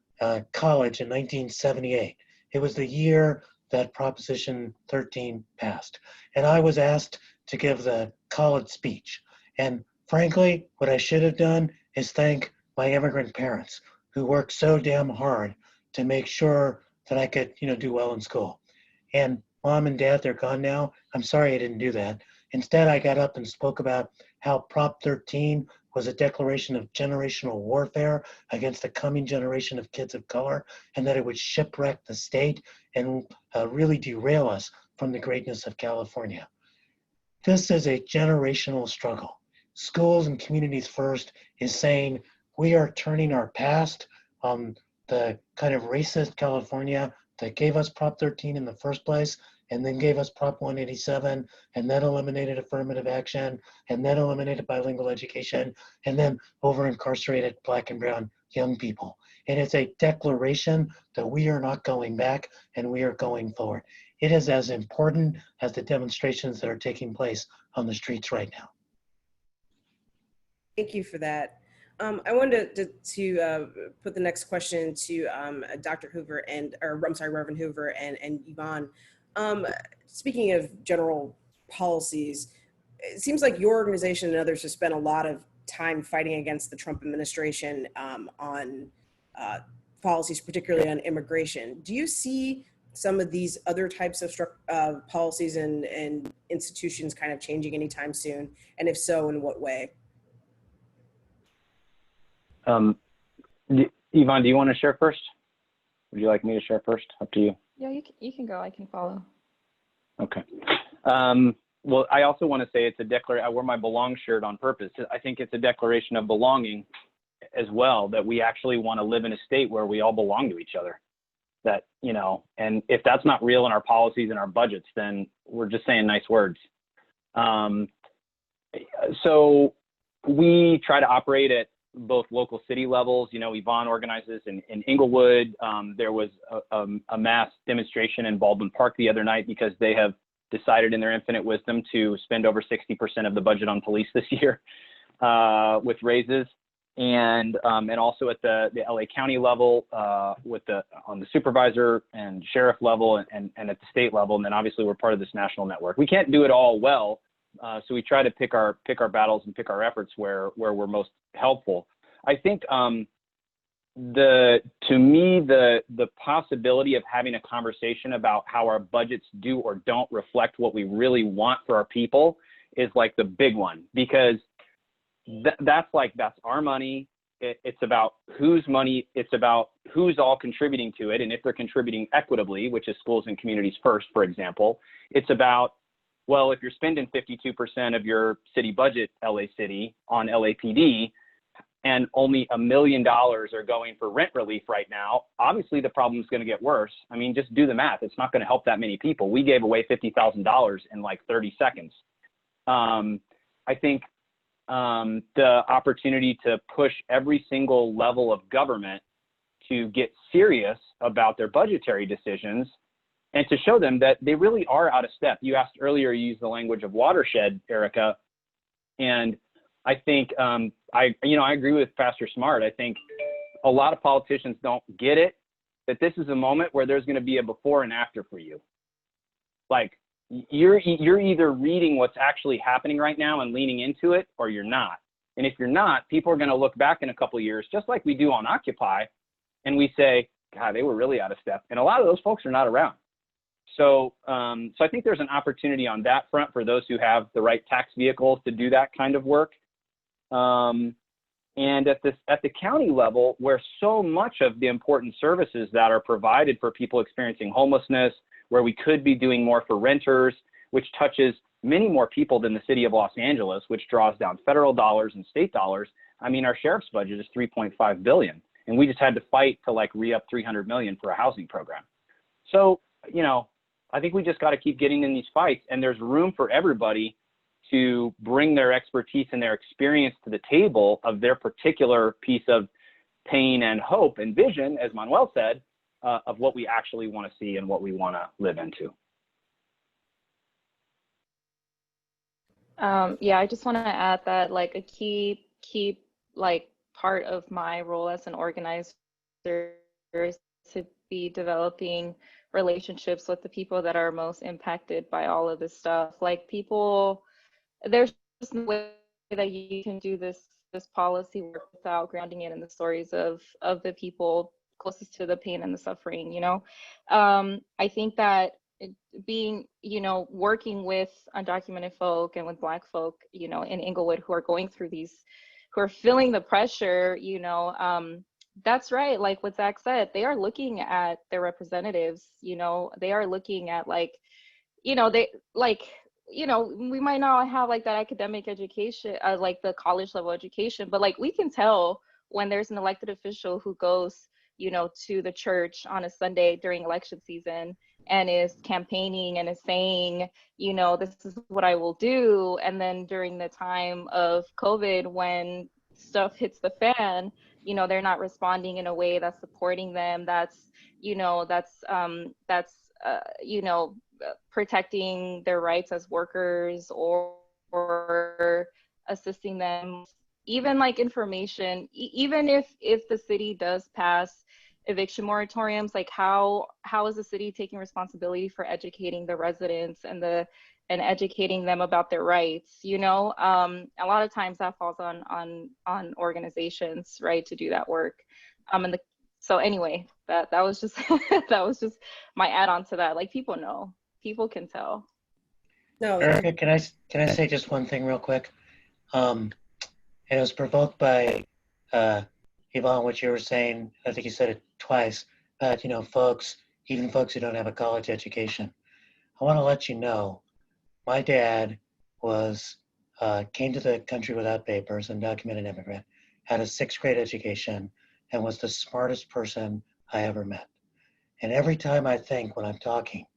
college in 1978, it was the year that Proposition 13 passed. And I was asked to give the college speech. And frankly, what I should have done is thank my immigrant parents who worked so damn hard to make sure that I could, do well in school. And Mom and Dad, they're gone now. I'm sorry I didn't do that. Instead, I got up and spoke about how Prop 13 was a declaration of generational warfare against the coming generation of kids of color, and that it would shipwreck the state and really derail us from the greatness of California. This is a generational struggle. Schools and Communities First is saying we are turning our past on the kind of racist California that gave us Prop 13 in the first place, and then gave us Prop 187, and then eliminated affirmative action, and then eliminated bilingual education, and then over-incarcerated Black and brown young people. And it's a declaration that we are not going back, and we are going forward. It is as important as the demonstrations that are taking place on the streets right now. Thank you for that. I wanted to put the next question to Dr. Hoover Reverend Hoover and Yvonne. Speaking of general policies, it seems like your organization and others have spent a lot of time fighting against the Trump administration on policies, particularly on immigration. Do you see some of these other types of policies and institutions kind of changing anytime soon? And if so, in what way? Yvonne, do you want to share first? Would you like me to share first? Up to you. Yeah, you can go. I can follow. Okay. Well, I also want to say it's a declaration. I wear my belong shirt on purpose. I think it's a declaration of belonging as well, that we actually want to live in a state where we all belong to each other. That, and if that's not real in our policies and our budgets, then we're just saying nice words. So we try to operate at both local city levels. Yvonne organizes in Inglewood. There was a mass demonstration in Baldwin Park the other night because they have decided in their infinite wisdom to spend over 60% of the budget on police this year with raises. And also at the LA County level on the supervisor and sheriff level and at the state level. And then obviously we're part of this national network. We can't do it all well. So we try to pick our battles and pick our efforts where we're most helpful. I think to me the possibility of having a conversation about how our budgets do or don't reflect what we really want for our people is like the big one, because that's our money. It's about whose money. It's about who's all contributing to it, and if they're contributing equitably, which is schools and communities first, for example. It's about, well, if you're spending 52% of your city budget, LA City, on LAPD, and only $1 million are going for rent relief right now, obviously the problem is going to get worse. I mean, just do the math. It's not going to help that many people. We gave away $50,000 in like 30 seconds. I think the opportunity to push every single level of government to get serious about their budgetary decisions and to show them that they really are out of step. You asked earlier, you used the language of watershed, Erica, and I think I agree with Pastor Smart. I think a lot of politicians don't get it, that this is a moment where there's going to be a before and after for you. Like you're either reading what's actually happening right now and leaning into it, or you're not. And if you're not, people are going to look back in a couple of years, just like we do on Occupy, and we say, God, they were really out of step. And a lot of those folks are not around. So I think there's an opportunity on that front for those who have the right tax vehicles to do that kind of work. And at the county level, where so much of the important services that are provided for people experiencing homelessness, where we could be doing more for renters, which touches many more people than the city of Los Angeles, which draws down federal dollars and state dollars. I mean, our sheriff's budget is $3.5 billion, and we just had to fight to like re-up $300 million for a housing program. So, you know, I think we just got to keep getting in these fights, and there's room for everybody to bring their expertise and their experience to the table of their particular piece of pain and hope and vision, as Manuel said, of what we actually want to see and what we want to live into. Yeah, I just want to add that like a key like part of my role as an organizer is to be developing relationships with the people that are most impacted by all of this stuff. Like people, there's just no way that you can do this policy work without grounding it in the stories of the people closest to the pain and the suffering, you know. I think that being, you know, working with undocumented folk and with Black folk, you know, in Inglewood who are going through these, who are feeling the pressure, you know, that's right. Like what Zach said, they are looking at their representatives, you know, they are looking at like, you know, they like, you know, we might not have like that academic education, like the college level education, but like we can tell when there's an elected official who goes, you know, to the church on a Sunday during election season and is campaigning and is saying, you know, this is what I will do. And then during the time of COVID, when stuff hits the fan, you know, they're not responding in a way that's supporting them. That's, you know, you know, protecting their rights as workers or assisting them, even like information, even if the city does pass eviction moratoriums, like how is the city taking responsibility for educating the residents and educating them about their rights, you know? A lot of times that falls on organizations, right, to do that work. So anyway, that was just that was just my add-on to that. Like people know, people can tell. No, Erica, can I say just one thing real quick? And it was provoked by Yvonne, what you were saying. I think you said it twice. But you know, even folks who don't have a college education. I want to let you know, my dad came to the country without papers, undocumented immigrant, had a 6th grade education, and was the smartest person I ever met. And every time I think when I'm talking,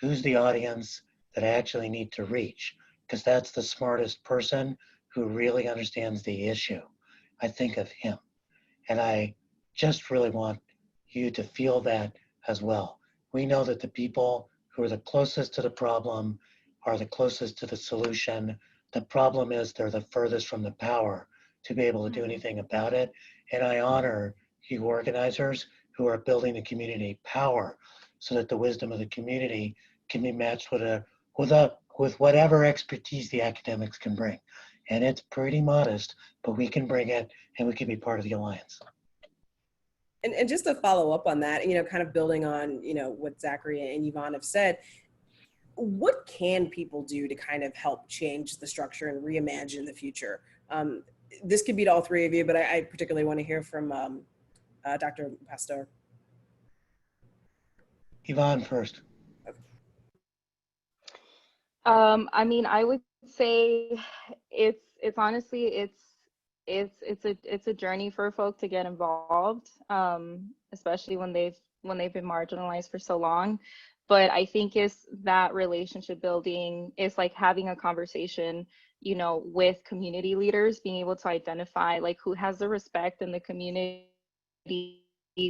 who's the audience that I actually need to reach? Because that's the smartest person who really understands the issue. I think of him. And I just really want you to feel that as well. We know that the people who are the closest to the problem are the closest to the solution. The problem is they're the furthest from the power to be able to do anything about it. And I honor you organizers who are building the community power so that the wisdom of the community can be matched with whatever expertise the academics can bring. And it's pretty modest, but we can bring it and we can be part of the alliance. And just to follow up on that, you know, kind of building on, you know, what Zachary and Yvonne have said, what can people do to kind of help change the structure and reimagine the future? This could be to all three of you, but I particularly want to hear from Dr. Pastor. Yvonne first. I mean, I would say it's honestly it's a journey for folk to get involved, especially when they've been marginalized for so long. But I think it's that relationship building, is like having a conversation, you know, with community leaders, being able to identify like who has the respect in the community,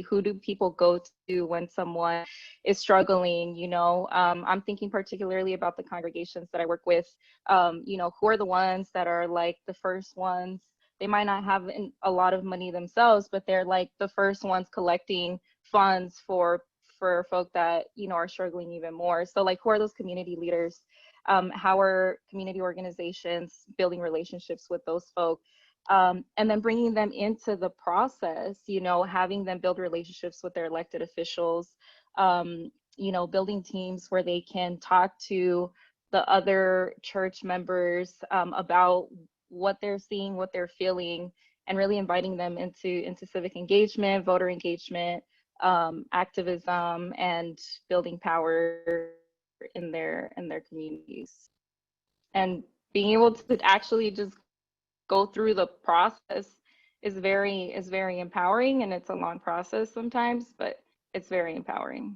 who do people go to when someone is struggling, you know. I'm thinking particularly about the congregations that I work with, you know, who are the ones that are like the first ones. They might not have a lot of money themselves, but they're like the first ones collecting funds for folk that, you know, are struggling even more. So like, who are those community leaders? How are community organizations building relationships with those folk? And then bringing them into the process, you know, having them build relationships with their elected officials, you know, building teams where they can talk to the other church members about what they're seeing, what they're feeling, and really inviting them into civic engagement, voter engagement, activism, and building power in their communities. And being able to actually just go through the process is very empowering, and it's a long process sometimes, but it's very empowering.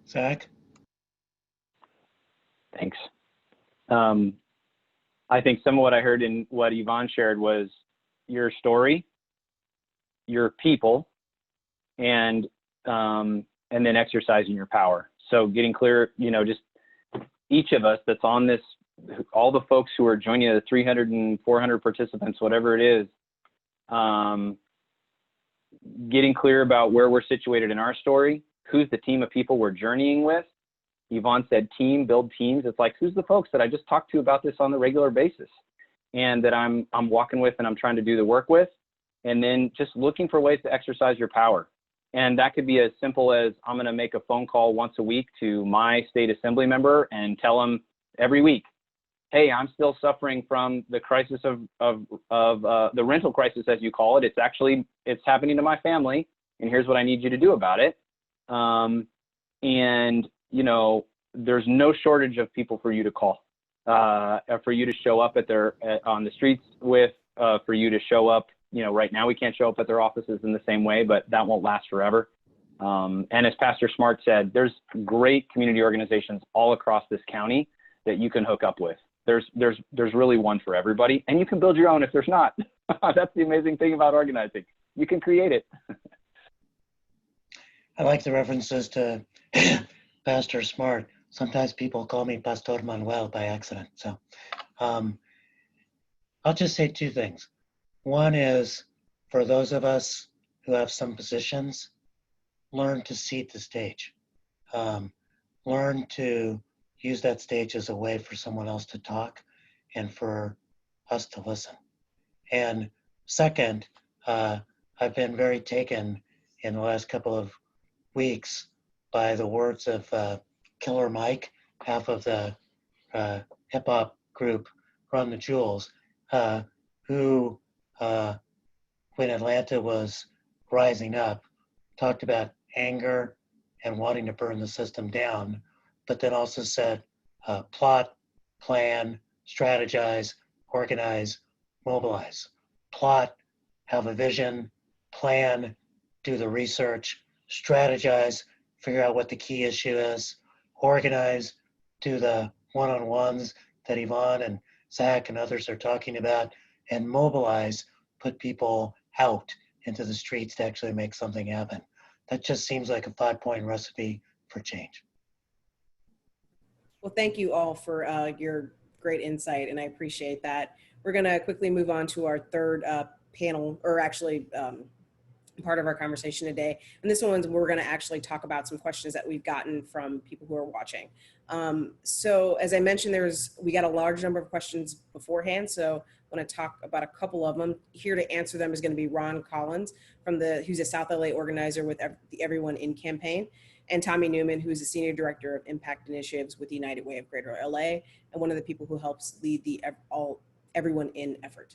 Zach? Thanks. I think some of what I heard in what Yvonne shared was your story, your people, and then exercising your power. So getting clear, just each of us that's on this, all the folks who are joining the 300 and 400 participants, whatever it is, getting clear about where we're situated in our story, who's the team of people we're journeying with. Yvonne said team, build teams. It's like, who's the folks that I just talked to about this on the regular basis and that I'm walking with and I'm trying to do the work with? And then just looking for ways to exercise your power. And that could be as simple as I'm going to make a phone call once a week to my state assembly member and tell them every week, hey, I'm still suffering from the crisis of the rental crisis, as you call it. It's happening to my family, and here's what I need you to do about it. And there's no shortage of people for you to call, for you to show up on the streets with, for you to show up. Right now we can't show up at their offices in the same way, but that won't last forever. And as Pastor Smart said, there's great community organizations all across this county that you can hook up with. There's really one for everybody, and you can build your own if there's not. That's the amazing thing about organizing. You can create it. I like the references to Pastor Smart. Sometimes people call me Pastor Manuel by accident. So I'll just say two things. One is, for those of us who have some positions, learn to cede the stage. Learn to use that stage as a way for someone else to talk and for us to listen. And second, I've been very taken in the last couple of weeks by the words of Killer Mike, half of the hip hop group Run the Jewels, who, when Atlanta was rising up, talked about anger and wanting to burn the system down, but then also said plot, plan, strategize, organize, mobilize. Plot, have a vision, plan, do the research, strategize, figure out what the key issue is, organize, do the one-on-ones that Yvonne and Zach and others are talking about, and mobilize, put people out into the streets to actually make something happen. That just seems like a 5-point recipe for change. Well, thank you all for your great insight, and I appreciate that. We're going to quickly move on to our third panel, or actually part of our conversation today. And this one's, we're going to actually talk about some questions that we've gotten from people who are watching. So as I mentioned, we got a large number of questions beforehand, so I want to talk about a couple of them. Here to answer them is going to be Ron Collins, who's a South LA organizer with the Everyone In campaign, and Tommy Newman, who's the Senior Director of Impact Initiatives with the United Way of Greater LA, and one of the people who helps lead the Everyone In effort.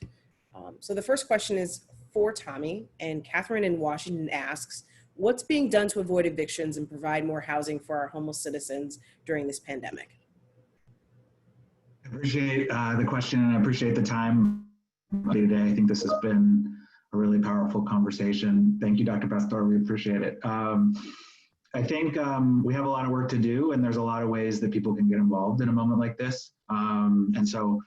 So the first question is for Tommy, and Catherine in Washington asks, what's being done to avoid evictions and provide more housing for our homeless citizens during this pandemic? I appreciate the question, and I appreciate the time today. I think this has been a really powerful conversation. Thank you, Dr. Pastor. We appreciate it. I think we have a lot of work to do, and there's a lot of ways that people can get involved in a moment like this. And so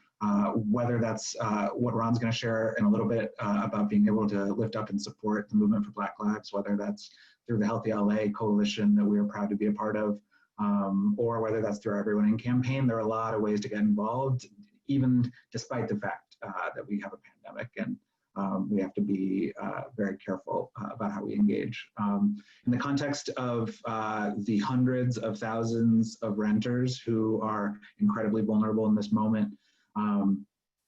whether that's what Ron's going to share in a little bit about being able to lift up and support the movement for Black Lives, whether that's through the Healthy LA coalition that we are proud to be a part of, or whether that's through our Everyone In campaign, there are a lot of ways to get involved, even despite the fact that we have a pandemic, and we have to be very careful about how we engage. In the context of the hundreds of thousands of renters who are incredibly vulnerable in this moment,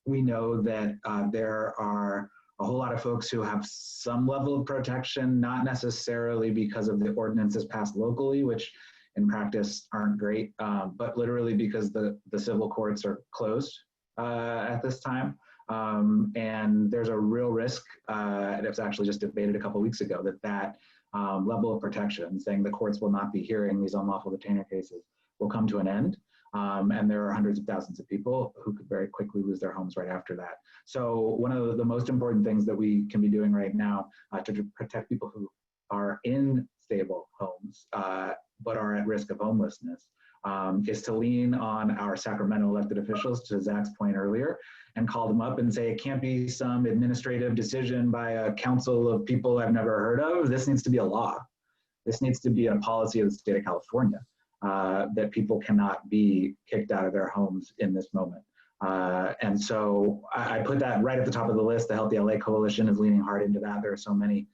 we know that there are a whole lot of folks who have some level of protection, not necessarily because of the ordinances passed locally, which in practice aren't great, but literally because the civil courts are closed at this time. And there's a real risk, and it was actually just debated a couple of weeks ago, that level of protection, saying the courts will not be hearing these unlawful detainer cases, will come to an end. And there are hundreds of thousands of people who could very quickly lose their homes right after that. So one of the most important things that we can be doing right now to protect people who are in stable homes but are at risk of homelessness is to lean on our Sacramento elected officials, to Zach's point earlier, and call them up and say, it can't be some administrative decision by a council of people I've never heard of. This needs to be a law. This needs to be a policy of the state of California, that people cannot be kicked out of their homes in this moment. And so I put that right at the top of the list. The Healthy LA Coalition is leaning hard into that. There are so many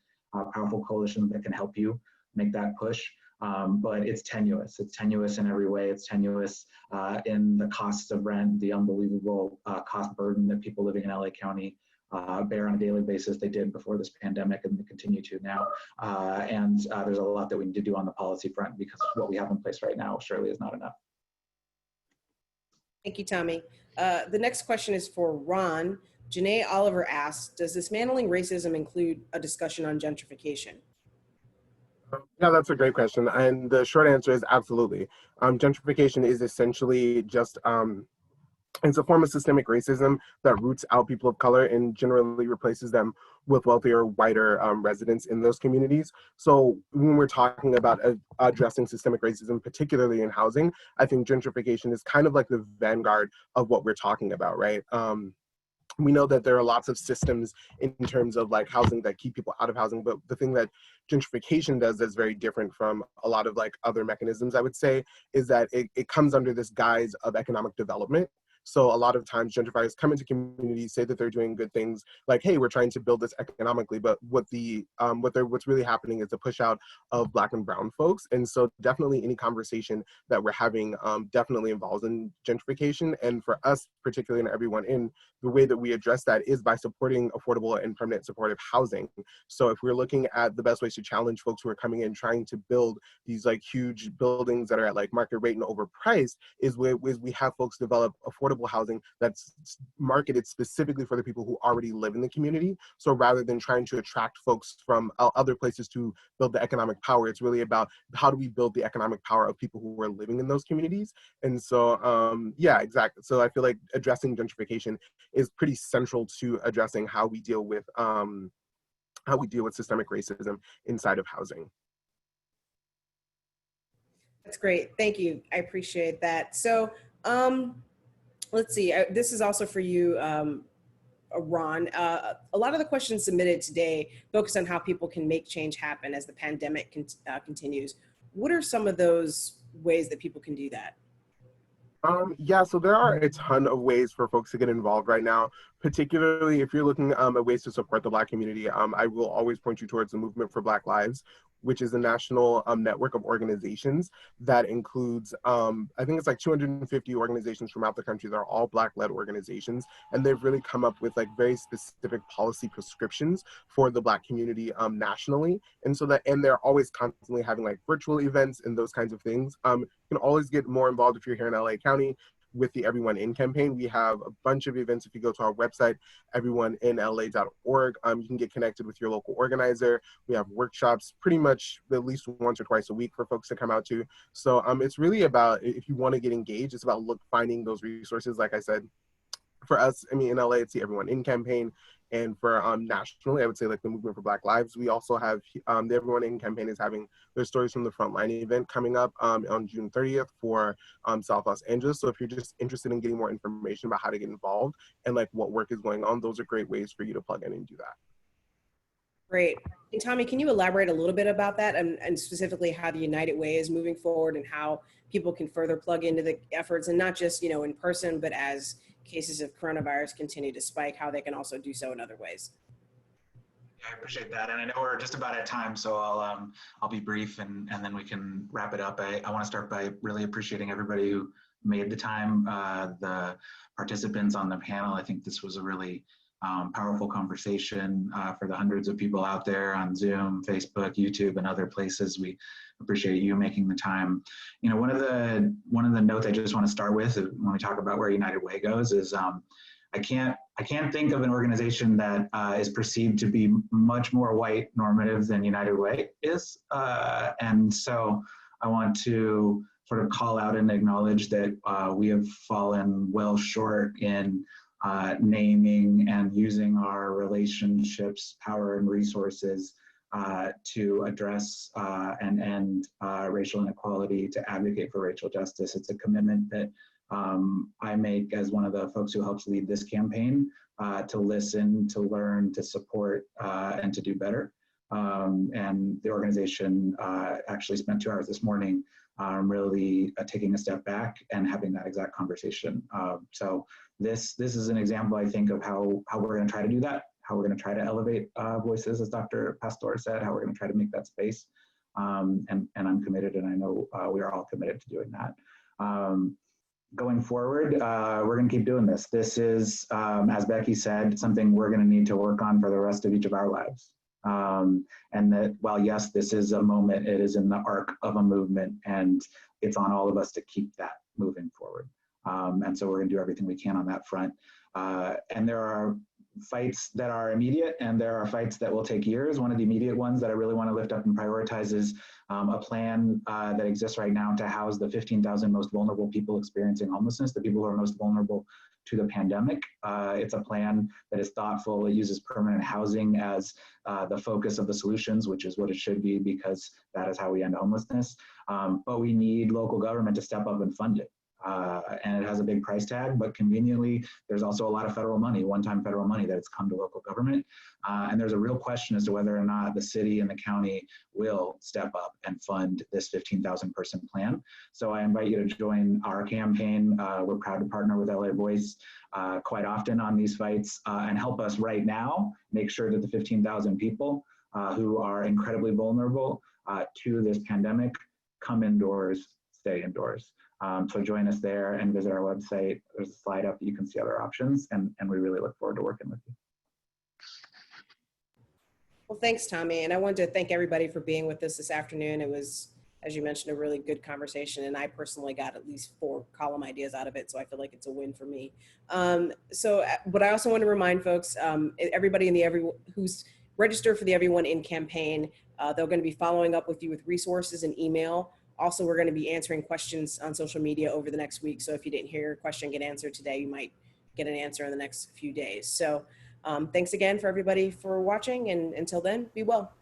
powerful coalitions that can help you make that push. But it's tenuous. It's tenuous in every way. It's tenuous in the costs of rent, the unbelievable cost burden that people living in LA County bear on a daily basis. They did before this pandemic, and they continue to now. And there's a lot that we need to do on the policy front, because what we have in place right now surely is not enough. Thank you, Tommy. The next question is for Ron. Janae Oliver asks, does dismantling racism include a discussion on gentrification? Yeah, that's a great question. And the short answer is absolutely. Gentrification is essentially just, it's a form of systemic racism that roots out people of color and generally replaces them with wealthier, whiter residents in those communities. So when we're talking about addressing systemic racism, particularly in housing, I think gentrification is kind of like the vanguard of what we're talking about, right? We know that there are lots of systems in terms of like housing that keep people out of housing, but the thing that gentrification does that's very different from a lot of like other mechanisms, I would say, is that it comes under this guise of economic development. So a lot of times gentrifiers come into communities, say that they're doing good things, like, hey, we're trying to build this economically, but what's really happening is a push out of Black and brown folks. And so definitely any conversation that we're having definitely involves in gentrification. And for us, particularly and everyone in, the way that we address that is by supporting affordable and permanent supportive housing. So if we're looking at the best ways to challenge folks who are coming in trying to build these like huge buildings that are at like market rate and overpriced, is we have folks develop affordable housing that's marketed specifically for the people who already live in the community. So rather than trying to attract folks from other places to build the economic power, it's really about how do we build the economic power of people who are living in those communities. And so, yeah, exactly. So I feel like addressing gentrification is pretty central to addressing how we deal with systemic racism inside of housing. That's great. Thank you. I appreciate that. So let's see. This is also for you, Ron. A lot of the questions submitted today focus on how people can make change happen as the pandemic continues. What are some of those ways that people can do that? Yeah, so there are a ton of ways for folks to get involved right now, particularly if you're looking at ways to support the Black community. I will always point you towards the Movement for Black Lives, which is a national network of organizations that includes, I think it's like 250 organizations throughout the country that are all Black-led organizations. And they've really come up with like very specific policy prescriptions for the Black community nationally. And so and they're always constantly having like virtual events and those kinds of things. You can always get more involved if you're here in LA County with the Everyone In campaign. We have a bunch of events. If you go to our website, everyoneinla.org, you can get connected with your local organizer. We have workshops pretty much at least once or twice a week for folks to come out to. So it's really about, if you want to get engaged, it's about finding those resources. Like I said, for us, I mean, in LA, it's the Everyone In campaign. And for nationally, I would say like the Movement for Black Lives, we also have the Everyone In campaign is having their Stories from the Frontline event coming up on June 30th for South Los Angeles. So if you're just interested in getting more information about how to get involved and like what work is going on, those are great ways for you to plug in and do that. Great. And Tommy, can you elaborate a little bit about that and specifically how the United Way is moving forward and how people can further plug into the efforts, and not just, you know, in person, but as cases of coronavirus continue to spike, how they can also do so in other ways? Yeah, I appreciate that. And I know we're just about at time, so I'll be brief and then we can wrap it up. I want to start by really appreciating everybody who made the time, the participants on the panel. I think this was a really powerful conversation for the hundreds of people out there on Zoom, Facebook, YouTube, and other places. We appreciate you making the time. You know, one of the notes I just want to start with when we talk about where United Way goes is I can't think of an organization that is perceived to be much more white normative than United Way is, and so I want to sort of call out and acknowledge that we have fallen well short in naming and using our relationships, power, and resources to address and end racial inequality, to advocate for racial justice. It's a commitment that I make as one of the folks who helps lead this campaign, to listen, to learn, to support, and to do better. And the organization actually spent 2 hours this morning really taking a step back and having that exact conversation. So this is an example, I think, of how we're going to try to do that, how we're going to try to elevate voices, as Dr. Pastor said, how we're going to try to make that space. And I'm committed, and I know we are all committed to doing that. Going forward, we're going to keep doing this. This is, as Becky said, something we're going to need to work on for the rest of each of our lives. And that while, yes, this is a moment, it is in the arc of a movement, and it's on all of us to keep that moving forward. And so we're going to do everything we can on that front. And there are fights that are immediate, and there are fights that will take years. One of the immediate ones that I really want to lift up and prioritize is a plan that exists right now to house the 15,000 most vulnerable people experiencing homelessness, the people who are most vulnerable to the pandemic. It's a plan that is thoughtful. It uses permanent housing as the focus of the solutions, which is what it should be, because that is how we end homelessness. But we need local government to step up and fund it. And it has a big price tag, but conveniently, there's also a lot of federal money, one-time federal money that has come to local government. And there's a real question as to whether or not the city and the county will step up and fund this 15,000 person plan. So I invite you to join our campaign. We're proud to partner with LA Voice quite often on these fights, and help us right now make sure that the 15,000 people who are incredibly vulnerable to this pandemic come indoors, stay indoors. So join us there and visit our website. There's a slide up that you can see other options, and we really look forward to working with you. Well, thanks, Tommy. And I wanted to thank everybody for being with us this afternoon. It was, as you mentioned, a really good conversation, and I personally got at least 4 column ideas out of it, so I feel like it's a win for me. But I also want to remind folks, everybody in the who's registered for the Everyone In campaign, they're going to be following up with you with resources and email. Also, we're going to be answering questions on social media over the next week. So if you didn't hear your question get answered today, you might get an answer in the next few days. So thanks again for everybody for watching. And until then, be well.